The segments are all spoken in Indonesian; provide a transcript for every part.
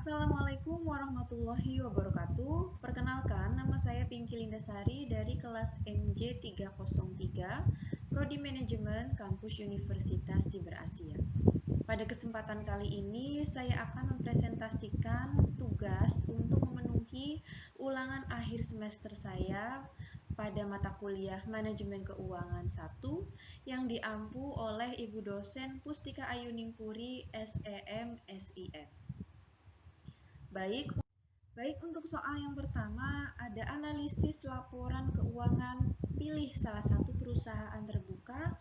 Assalamualaikum warahmatullahi wabarakatuh. Perkenalkan, nama saya Pinky Lindasari dari kelas MJ 303, Prodi Manajemen Kampus Universitas Ciberasia. Pada kesempatan kali ini, saya akan mempresentasikan tugas untuk memenuhi ulangan akhir semester saya pada mata kuliah Manajemen Keuangan 1 yang diampu oleh Ibu dosen Pustika Ayuningpuri SEM SIM. Baik, untuk soal yang pertama ada analisis laporan keuangan. Pilih salah satu perusahaan terbuka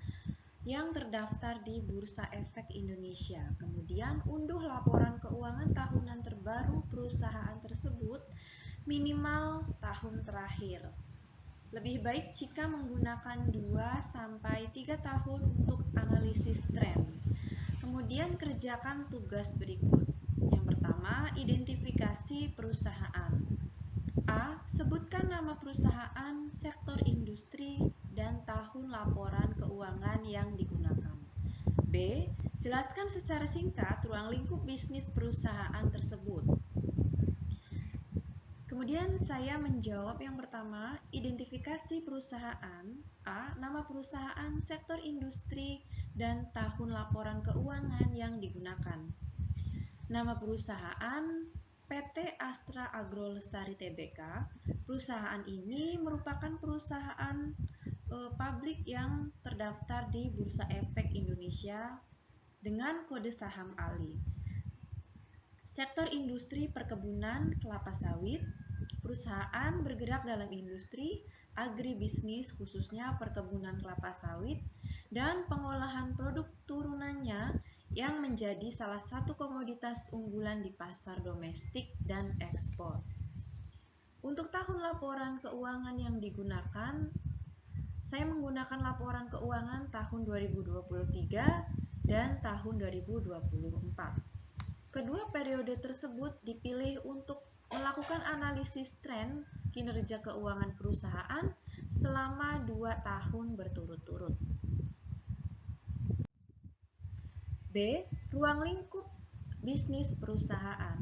yang terdaftar di Bursa Efek Indonesia. Kemudian unduh laporan keuangan tahunan terbaru perusahaan tersebut minimal tahun terakhir. Lebih baik jika menggunakan 2-3 tahun untuk analisis tren. Kemudian kerjakan tugas berikut. Yang pertama, identifikasi perusahaan. A. Sebutkan nama perusahaan, sektor industri, dan tahun laporan keuangan yang digunakan. B. Jelaskan secara singkat ruang lingkup bisnis perusahaan tersebut. Kemudian saya menjawab yang pertama, identifikasi perusahaan. A. Nama perusahaan, sektor industri, dan tahun laporan keuangan yang digunakan. Nama perusahaan PT Astra Agro Lestari Tbk. Perusahaan ini merupakan perusahaan publik yang terdaftar di Bursa Efek Indonesia dengan kode saham ALI. Sektor industri perkebunan kelapa sawit. Perusahaan bergerak dalam industri agribisnis khususnya perkebunan kelapa sawit dan pengolahan produk turunannya yang menjadi salah satu komoditas unggulan di pasar domestik dan ekspor. Untuk tahun laporan keuangan yang digunakan, saya menggunakan laporan keuangan tahun 2023 dan tahun 2024. Kedua periode tersebut dipilih untuk melakukan analisis tren kinerja keuangan perusahaan selama 2 tahun berturut-turut. B. Ruang lingkup bisnis perusahaan.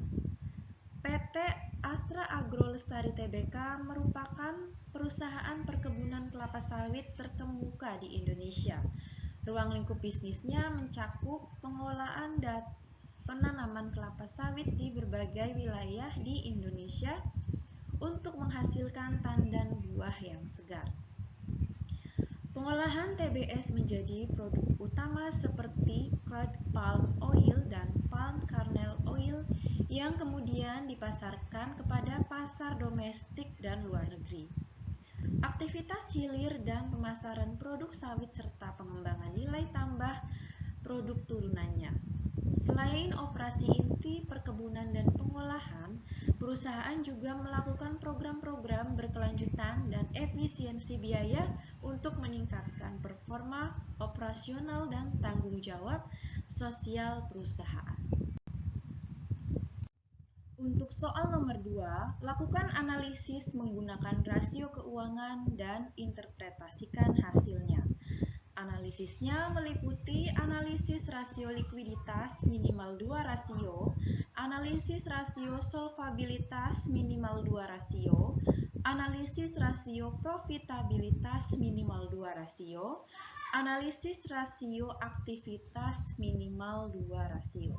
PT Astra Agro Lestari Tbk merupakan perusahaan perkebunan kelapa sawit terkemuka di Indonesia. Ruang lingkup bisnisnya mencakup pengolahan dan penanaman kelapa sawit di berbagai wilayah di Indonesia untuk menghasilkan tandan buah yang segar. Pengolahan TBS menjadi produk utama seperti crude palm oil dan palm kernel oil yang kemudian dipasarkan kepada pasar domestik dan luar negeri. Aktivitas hilir dan pemasaran produk sawit serta pengembangan nilai tambah produk turunannya. Selain operasi inti perkebunan dan pengolahan, perusahaan juga melakukan program-program berkelanjutan dan efisiensi biaya untuk meningkatkan performa operasional dan tanggung jawab sosial perusahaan. Untuk soal nomor 2, lakukan analisis menggunakan rasio keuangan dan interpretasikan hasilnya. Analisisnya meliputi analisis rasio likuiditas minimal 2 rasio, analisis rasio solvabilitas minimal 2 rasio, analisis rasio profitabilitas minimal 2 rasio, analisis rasio aktivitas minimal 2 rasio.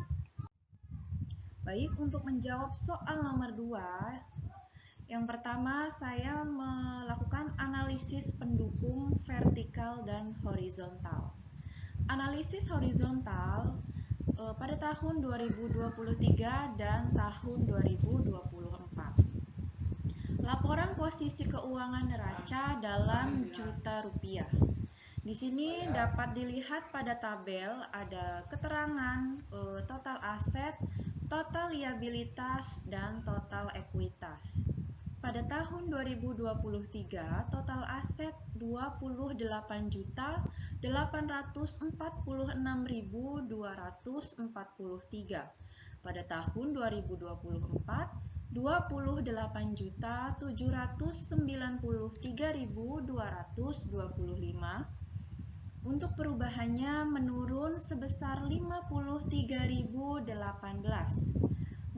Baik, untuk menjawab soal nomor 2, yang pertama saya melakukan analisis pendukung vertikal dan horizontal. Analisis horizontal pada tahun 2023 dan tahun 2024. Laporan posisi keuangan neraca dalam juta rupiah. Di sini dapat dilihat pada tabel ada keterangan total aset, total liabilitas, dan total ekuitas. Pada tahun 2023, total aset 28.846.243. Pada tahun 2024, 28.793.225. Untuk perubahannya menurun sebesar 53.018.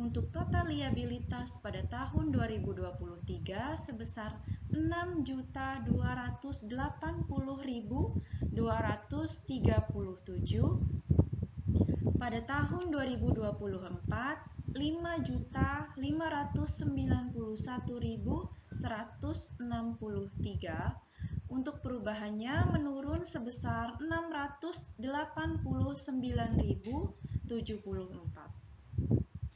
Untuk total liabilitas pada tahun 2023 sebesar 6.280.237. Pada tahun 2024, 5.591.163. Untuk perubahannya menurun sebesar 689.074.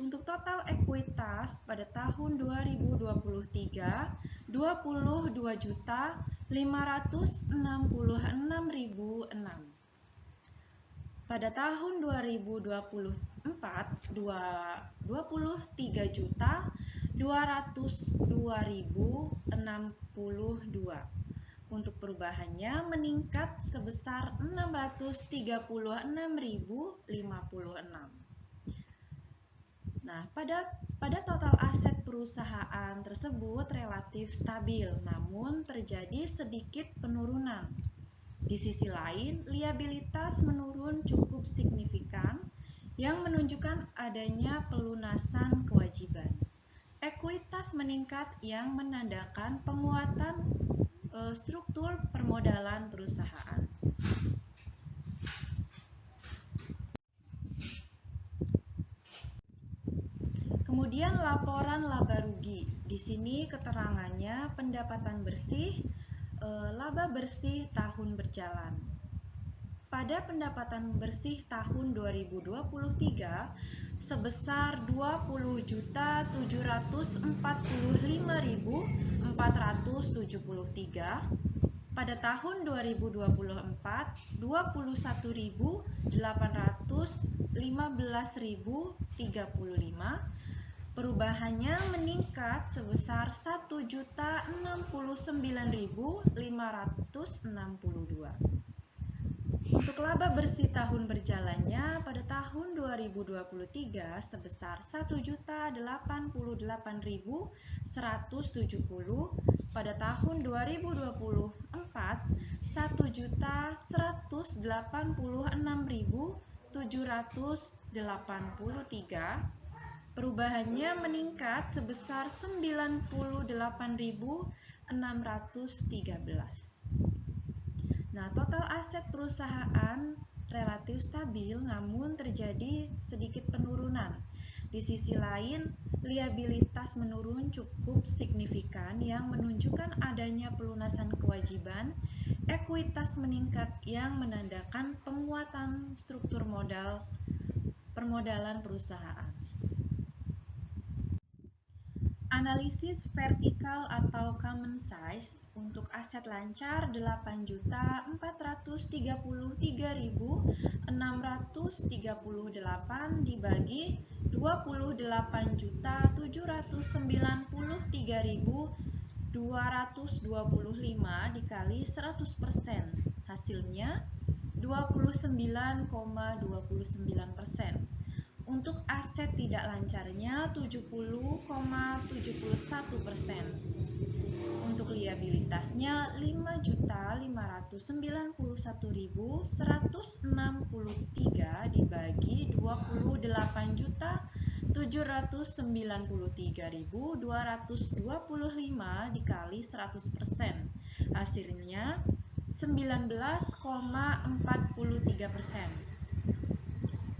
Untuk total ekuitas pada tahun 2023, 22.566.006. Pada tahun 2024, 23.202.062. Untuk perubahannya meningkat sebesar 636.056. Nah, pada total aset perusahaan tersebut relatif stabil, namun terjadi sedikit penurunan. Di sisi lain, liabilitas menurun cukup signifikan yang menunjukkan adanya pelunasan kewajiban. Ekuitas meningkat yang menandakan penguatan struktur permodalan perusahaan. Kemudian laporan laba rugi. Di sini keterangannya pendapatan bersih, laba bersih tahun berjalan. Pada pendapatan bersih tahun 2023 sebesar 20.745.473. Pada tahun 2024 21.815.035. Perubahannya meningkat sebesar 1.069.562. Untuk laba bersih tahun berjalannya pada tahun 2023 sebesar 1.088.170. Pada tahun 2024 1.186.783. Perubahannya meningkat sebesar 98.613. Nah, total aset perusahaan relatif stabil namun terjadi sedikit penurunan. Di sisi lain, liabilitas menurun cukup signifikan yang menunjukkan adanya pelunasan kewajiban. Ekuitas meningkat yang menandakan penguatan struktur permodalan perusahaan. Analisis vertikal atau common size untuk aset lancar 8.433.638 dibagi 28.493.225 dikali 100%. Hasilnya 29,29%. Untuk aset tidak lancarnya 70,71%. Untuk liabilitasnya 5.591.163 dibagi 28.793.225 dikali 100%. Hasilnya 19,43%.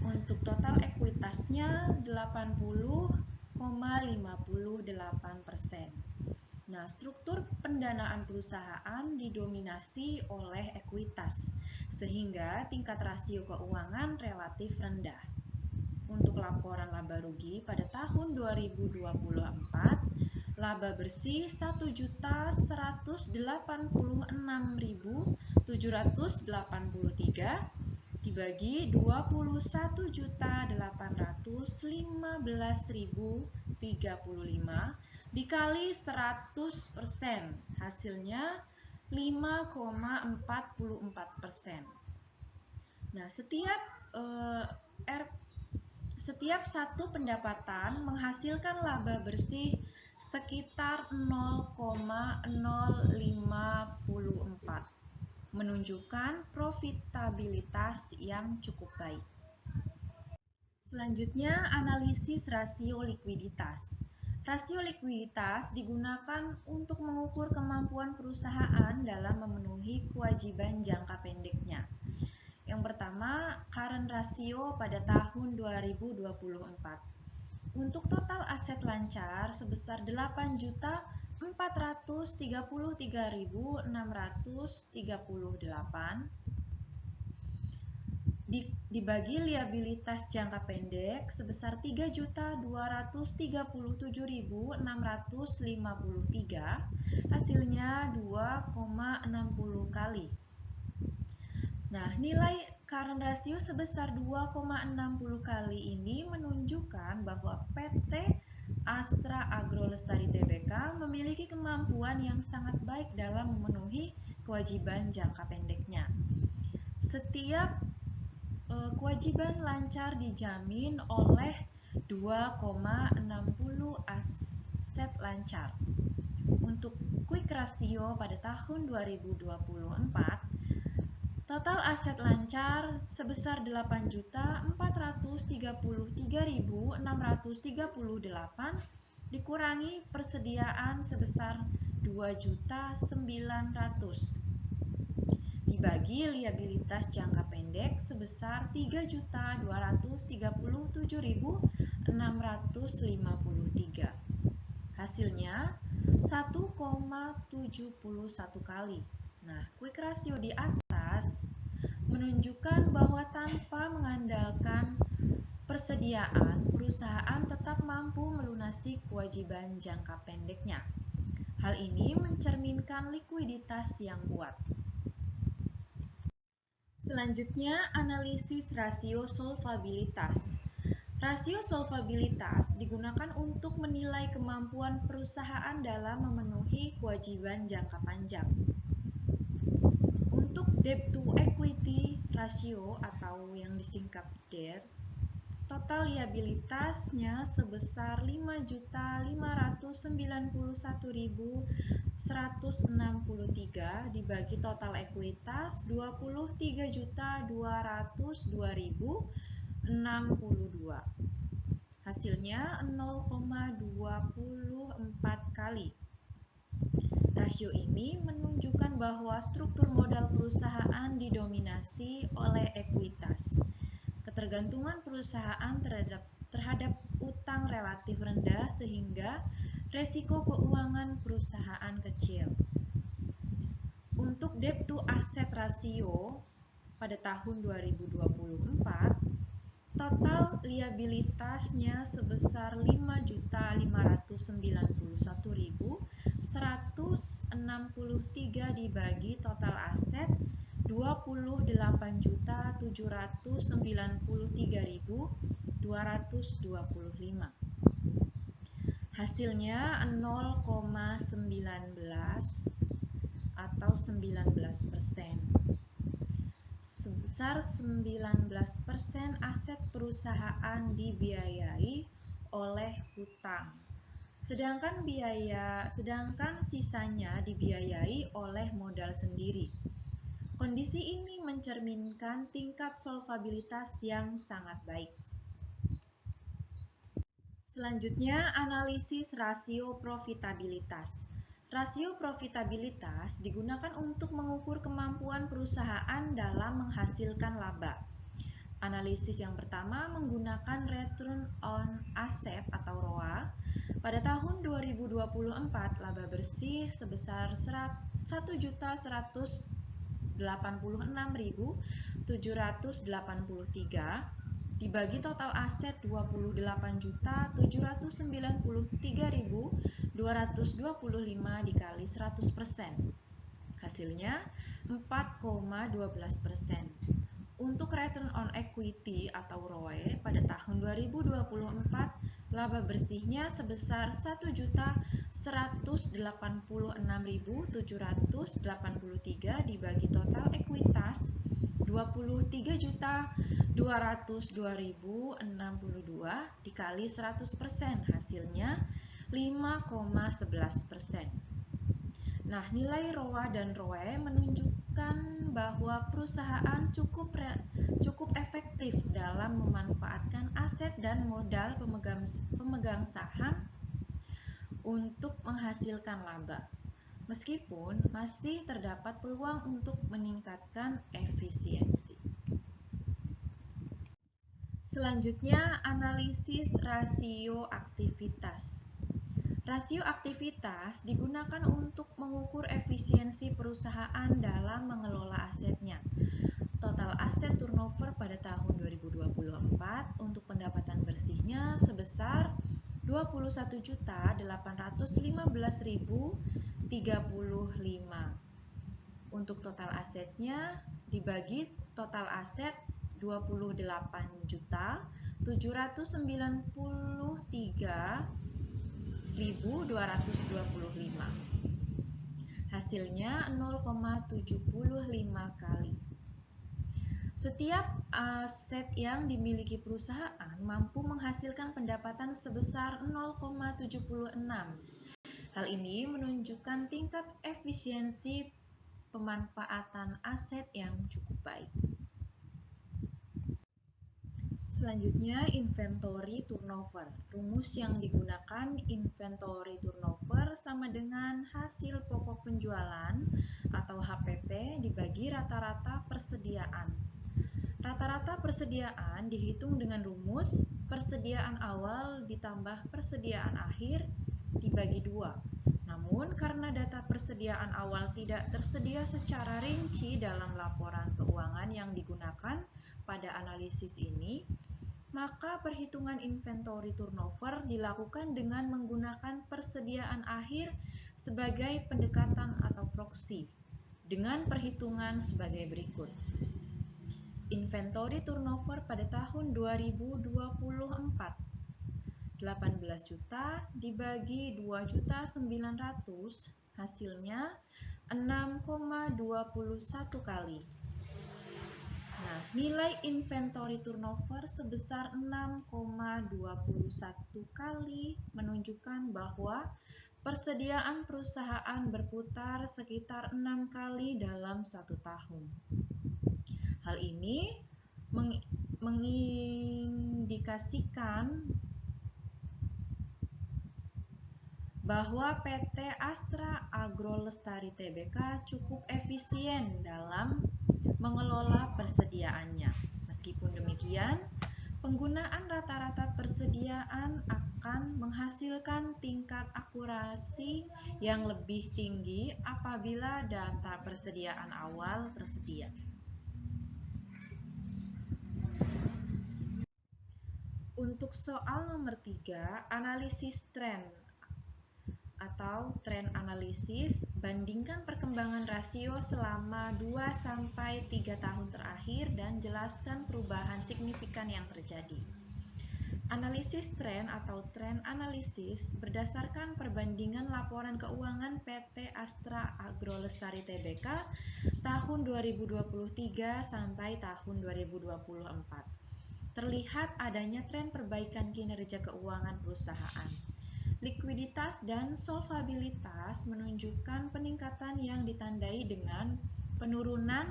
Untuk total ekuitasnya 80,58%. Nah, struktur pendanaan perusahaan didominasi oleh ekuitas, sehingga tingkat rasio keuangan relatif rendah. Untuk laporan laba rugi pada tahun 2024, laba bersih 1.186.783 dibagi 21.815.035 dikali 100%. Hasilnya 5,44%. Nah, setiap satu pendapatan menghasilkan laba bersih sekitar 0,054, menunjukkan profitabilitas yang cukup baik. Selanjutnya, analisis rasio likuiditas. Rasio likuiditas digunakan untuk mengukur kemampuan perusahaan dalam memenuhi kewajiban jangka pendeknya. Yang pertama, current ratio pada tahun 2024. Untuk total aset lancar sebesar 8.433.638 dibagi liabilitas jangka pendek sebesar 3.237.653, hasilnya 2,60 kali. Nah, nilai current ratio sebesar 2,60 kali ini menunjukkan bahwa PT Astra Agro Lestari Tbk memiliki kemampuan yang sangat baik dalam memenuhi kewajiban jangka pendeknya. Setiap kewajiban lancar dijamin oleh 2,60 aset lancar. Untuk quick ratio pada tahun 2024, total aset lancar sebesar 8.433.638 dikurangi persediaan sebesar 2.900.000 dibagi liabilitas jangka pendek sebesar 3.237.653. Hasilnya 1,71 kali. Nah, quick ratio di atas menunjukkan bahwa tanpa mengandalkan persediaan, perusahaan tetap mampu melunasi kewajiban jangka pendeknya. Hal ini mencerminkan likuiditas yang kuat. Selanjutnya, analisis rasio solvabilitas. Rasio solvabilitas digunakan untuk menilai kemampuan perusahaan dalam memenuhi kewajiban jangka panjang. Untuk debt to equity ratio atau yang disingkat DER, total liabilitasnya sebesar 5.591.163 dibagi total ekuitas 23.202.062. Hasilnya 0,24 kali. Rasio ini menunjukkan bahwa struktur modal perusahaan didominasi oleh ekuitas. Ketergantungan perusahaan terhadap utang relatif rendah sehingga resiko keuangan perusahaan kecil. Untuk debt to asset ratio pada tahun 2024, total liabilitasnya sebesar 5.591.163 dibagi total aset 28.793.225. Hasilnya 0,19 atau 19%. Sebesar 19% aset perusahaan dibiayai oleh hutang. Sedangkan sisanya dibiayai oleh modal sendiri. Kondisi ini mencerminkan tingkat solvabilitas yang sangat baik. Selanjutnya, analisis rasio profitabilitas. Rasio profitabilitas digunakan untuk mengukur kemampuan perusahaan dalam menghasilkan laba. Analisis yang pertama menggunakan return on asset atau ROA. Pada tahun 2024, laba bersih sebesar 1.086.783 dibagi total aset 28.793.225 dikali 100%. Hasilnya 4,12%. Untuk return on equity atau ROE pada tahun 2024, laba bersihnya sebesar 1.186.783 dibagi total ekuitas 23.202.062 dikali 100%, hasilnya 5,11%. Nah, nilai ROA dan ROE menunjukkan bahwa perusahaan cukup efektif dalam memanfaatkan aset dan modal pemegang saham untuk menghasilkan laba, meskipun masih terdapat peluang untuk meningkatkan efisiensi. Selanjutnya, analisis rasio aktivitas. Rasio aktivitas digunakan untuk mengukur efisiensi perusahaan dalam mengelola asetnya. Total aset turnover pada tahun 2024 untuk pendapatan bersihnya sebesar 21.815.035. Untuk total asetnya dibagi total aset 28.793.225. Hasilnya 0,75 kali. Setiap aset yang dimiliki perusahaan mampu menghasilkan pendapatan sebesar 0,76. Hal ini menunjukkan tingkat efisiensi pemanfaatan aset yang cukup baik. Selanjutnya, inventory turnover. Rumus yang digunakan inventory turnover sama dengan hasil pokok penjualan atau HPP dibagi rata-rata persediaan. Rata-rata persediaan dihitung dengan rumus persediaan awal ditambah persediaan akhir dibagi 2. Namun, karena data persediaan awal tidak tersedia secara rinci dalam laporan keuangan yang digunakan pada analisis ini, maka perhitungan inventory turnover dilakukan dengan menggunakan persediaan akhir sebagai pendekatan atau proksi, dengan perhitungan sebagai berikut. Inventory turnover pada tahun 2024, 18 juta dibagi 2.900.000, hasilnya 6,21 kali. Nah, nilai inventory turnover sebesar 6,21 kali menunjukkan bahwa persediaan perusahaan berputar sekitar 6 kali dalam 1 tahun. Hal ini mengindikasikan bahwa PT Astra Agrolestari Tbk cukup efisien dalam mengelola persediaannya. Meskipun demikian, penggunaan rata-rata persediaan akan menghasilkan tingkat akurasi yang lebih tinggi apabila data persediaan awal tersedia. Untuk soal nomor 3, analisis tren atau tren analisis, bandingkan perkembangan rasio selama 2-3 tahun terakhir dan jelaskan perubahan signifikan yang terjadi. Analisis tren atau tren analisis berdasarkan perbandingan laporan keuangan PT Astra Agrolestari Tbk tahun 2023 sampai tahun 2024. Terlihat adanya tren perbaikan kinerja keuangan perusahaan. Likuiditas dan solvabilitas menunjukkan peningkatan yang ditandai dengan penurunan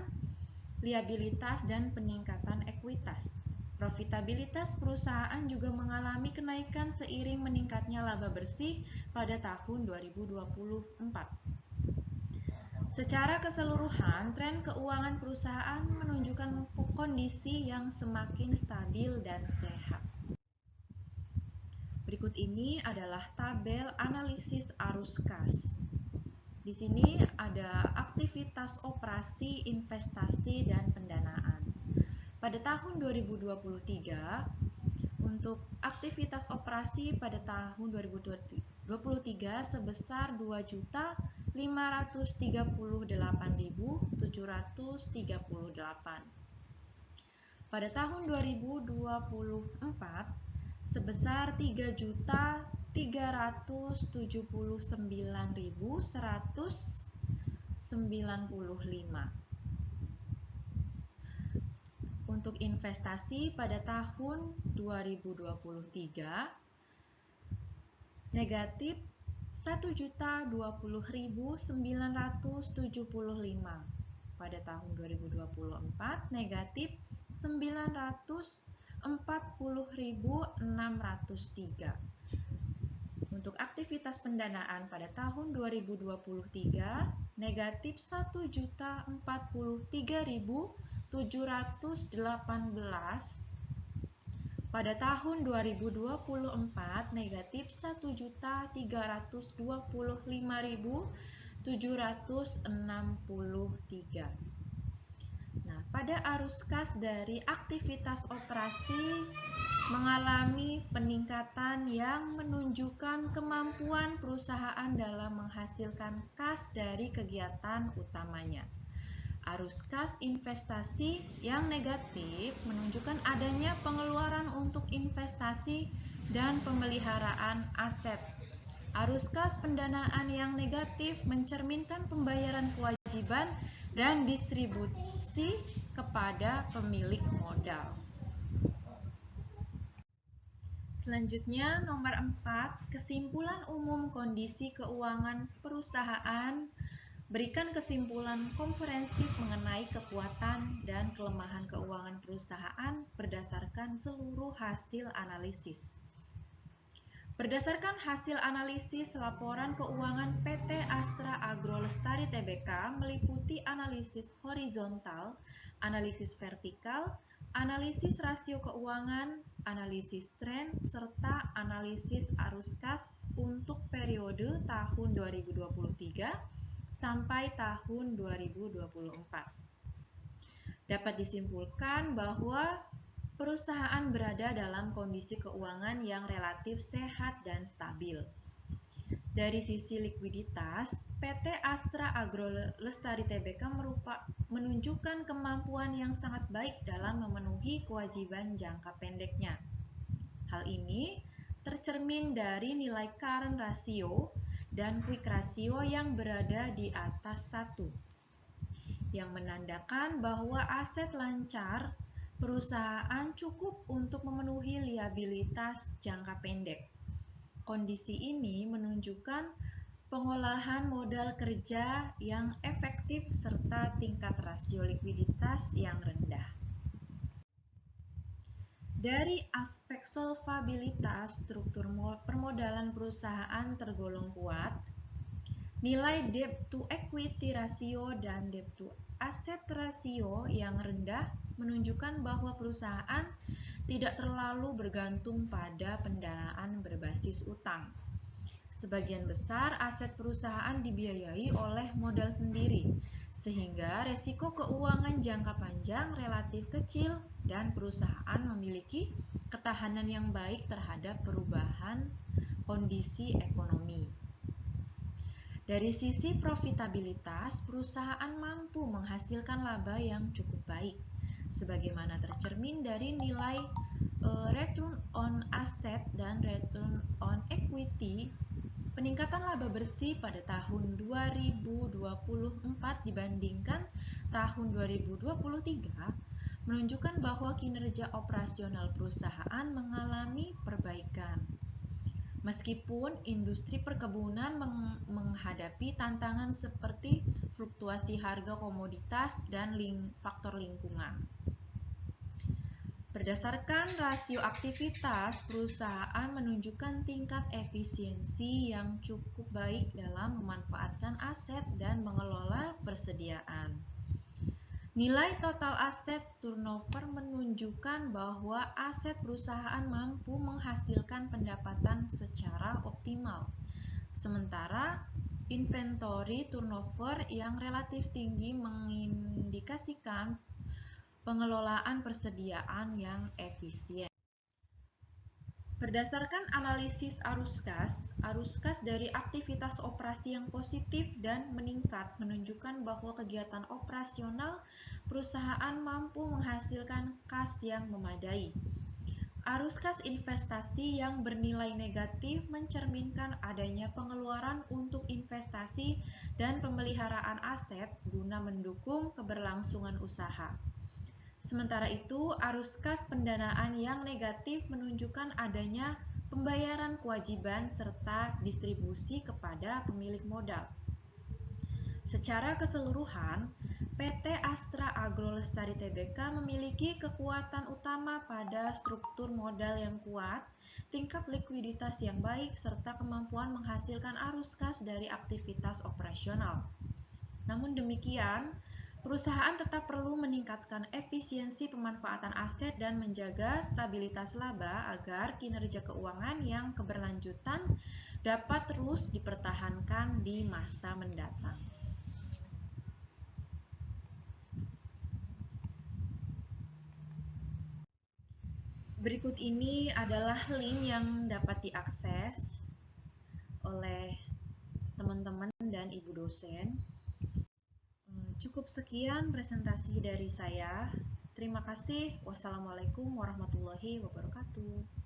liabilitas dan peningkatan ekuitas. Profitabilitas perusahaan juga mengalami kenaikan seiring meningkatnya laba bersih pada tahun 2024. Secara keseluruhan, tren keuangan perusahaan menunjukkan kondisi yang semakin stabil dan sehat. Berikut ini adalah tabel analisis arus kas. Di sini ada aktivitas operasi, investasi, dan pendanaan. Pada tahun 2023, untuk aktivitas operasi pada tahun 2023 sebesar 2.538.738. Pada tahun 2024 sebesar 3.379.195. Untuk investasi pada tahun 2023 negatif 1.020.975. pada tahun 2024 negatif 940.603. Untuk aktivitas pendanaan pada tahun 2023 negatif 1.043.718. Pada tahun 2024 negatif 1.325.763. Nah, pada arus kas dari aktivitas operasi mengalami peningkatan yang menunjukkan kemampuan perusahaan dalam menghasilkan kas dari kegiatan utamanya. Arus kas investasi yang negatif menunjukkan adanya pengeluaran untuk investasi dan pemeliharaan aset. Arus kas pendanaan yang negatif mencerminkan pembayaran kewajiban dan distribusi kepada pemilik modal. Selanjutnya, nomor 4, kesimpulan umum kondisi keuangan perusahaan. Berikan kesimpulan komprehensif mengenai kekuatan dan kelemahan keuangan perusahaan berdasarkan seluruh hasil analisis. Berdasarkan hasil analisis, laporan keuangan PT Astra Agro Lestari Tbk meliputi analisis horizontal, analisis vertikal, analisis rasio keuangan, analisis tren, serta analisis arus kas untuk periode tahun 2023 sampai tahun 2024. Dapat disimpulkan bahwa perusahaan berada dalam kondisi keuangan yang relatif sehat dan stabil. Dari sisi likuiditas, PT Astra Agro Lestari Tbk menunjukkan kemampuan yang sangat baik dalam memenuhi kewajiban jangka pendeknya. Hal ini tercermin dari nilai current ratio dan quick ratio yang berada di atas 1, yang menandakan bahwa aset lancar perusahaan cukup untuk memenuhi liabilitas jangka pendek. Kondisi ini menunjukkan pengolahan modal kerja yang efektif serta tingkat rasio likuiditas yang rendah. Dari aspek solvabilitas, struktur permodalan perusahaan tergolong kuat. Nilai debt to equity ratio dan debt to asset ratio yang rendah menunjukkan bahwa perusahaan tidak terlalu bergantung pada pendanaan berbasis utang. Sebagian besar aset perusahaan dibiayai oleh modal sendiri, sehingga resiko keuangan jangka panjang relatif kecil dan perusahaan memiliki ketahanan yang baik terhadap perubahan kondisi ekonomi. Dari sisi profitabilitas, perusahaan mampu menghasilkan laba yang cukup baik, sebagaimana tercermin dari nilai return on asset dan return on equity. Peningkatan laba bersih pada tahun 2024 dibandingkan tahun 2023 menunjukkan bahwa kinerja operasional perusahaan mengalami perbaikan. Meskipun industri perkebunan menghadapi tantangan seperti fluktuasi harga komoditas dan faktor lingkungan. Berdasarkan rasio aktivitas, perusahaan menunjukkan tingkat efisiensi yang cukup baik dalam memanfaatkan aset dan mengelola persediaan. Nilai total aset turnover menunjukkan bahwa aset perusahaan mampu menghasilkan pendapatan secara optimal. Sementara inventory turnover yang relatif tinggi mengindikasikan pengelolaan persediaan yang efisien. Berdasarkan analisis arus kas dari aktivitas operasi yang positif dan meningkat menunjukkan bahwa kegiatan operasional perusahaan mampu menghasilkan kas yang memadai. Arus kas investasi yang bernilai negatif mencerminkan adanya pengeluaran untuk investasi dan pemeliharaan aset guna mendukung keberlangsungan usaha. Sementara itu, arus kas pendanaan yang negatif menunjukkan adanya pembayaran kewajiban serta distribusi kepada pemilik modal. Secara keseluruhan, PT Astra Agro Lestari Tbk memiliki kekuatan utama pada struktur modal yang kuat, tingkat likuiditas yang baik, serta kemampuan menghasilkan arus kas dari aktivitas operasional. Namun demikian, perusahaan tetap perlu meningkatkan efisiensi pemanfaatan aset dan menjaga stabilitas laba agar kinerja keuangan yang keberlanjutan dapat terus dipertahankan di masa mendatang. Berikut ini adalah link yang dapat diakses oleh teman-teman dan ibu dosen. Cukup sekian presentasi dari saya. Terima kasih. Wassalamualaikum warahmatullahi wabarakatuh.